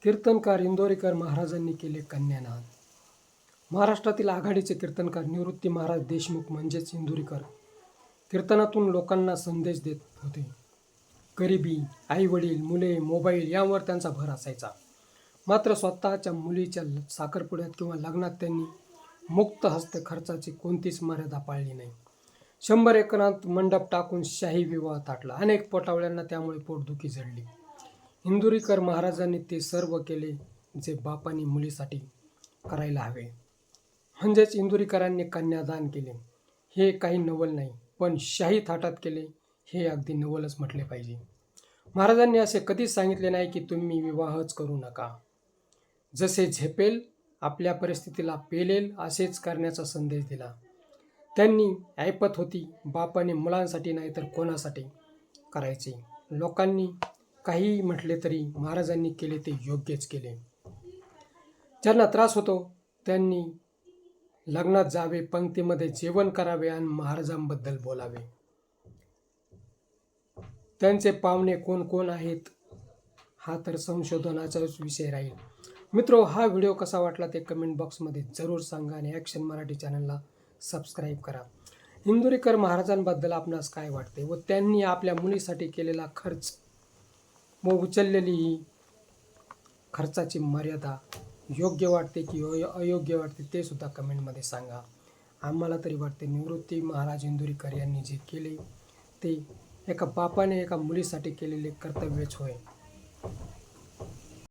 कीर्तनकार इंदोरीकर महाराजांनी केले कन्यादान. महाराष्ट्रातील आघाडीचे कीर्तनकार निवृत्ती महाराज देशमुख म्हणजेच इंदोरीकर कीर्तनातून लोकांना संदेश देत होते. गरिबी, आईवडील, मुले, मोबाईल यांवर त्यांचा भर असायचा. मात्र स्वतःच्या मुलीच्या साखरपुड्यात किंवा लग्नात त्यांनी मुक्त हस्त खर्चाची कोणतीच मर्यादा पाळली नाही. 100 एकरात मंडप टाकून शाही विवाह थाटला. अनेक पोटावळ्यांना त्यामुळे पोटदुखी जडली. इंदोरीकर महाराजांनी ते सर्व केले जे बापांनी मुलीसाठी करायला हवे. म्हणजेच इंदोरीकरांनी कन्यादान केले. हे काही नवल नाही, पण शाही थाटात केले हे अगदी नवलच म्हटले पाहिजे. महाराजांनी असे कधीच सांगितले नाही की तुम्ही विवाहच करू नका. जसे झेपेल, आपल्या परिस्थितीला पेलेल असेच करण्याचा संदेश दिला. त्यांनी ऐपत होती, बापाने मुलांसाठी नाही तर कोणासाठी करायचे. लोकांनी काहीही म्हटले तरी महाराजांनी केले ते योग्यच केले. ज्यांना त्रास होतो त्यांनी लग्नात जावे, पंक्तीमध्ये जेवण करावे आणि महाराजांबद्दल बोलावे. त्यांचे पाहुणे कोण कोण आहेत हा तर संशोधनाचाच विषय राहील. मित्रो, हा व्हिडिओ कसा वाटला ते कमेंट बॉक्समध्ये जरूर सांगा आणि ॲक्शन मराठी चॅनलला सबस्क्राईब करा. इंदोरीकर महाराजांबद्दल आपणास काय वाटते व त्यांनी आपल्या मुलीसाठी केलेला खर्च व उचललेली ही खर्चाची मर्यादा योग्य वाटते की अयोग्य वाटते ते सुद्धा कमेंटमध्ये सांगा. आम्हाला तरी वाटते निवृत्ती महाराज इंदोरीकर यांनी जे केले ते एका बापाने एका मुलीसाठी केलेले कर्तव्यच होय.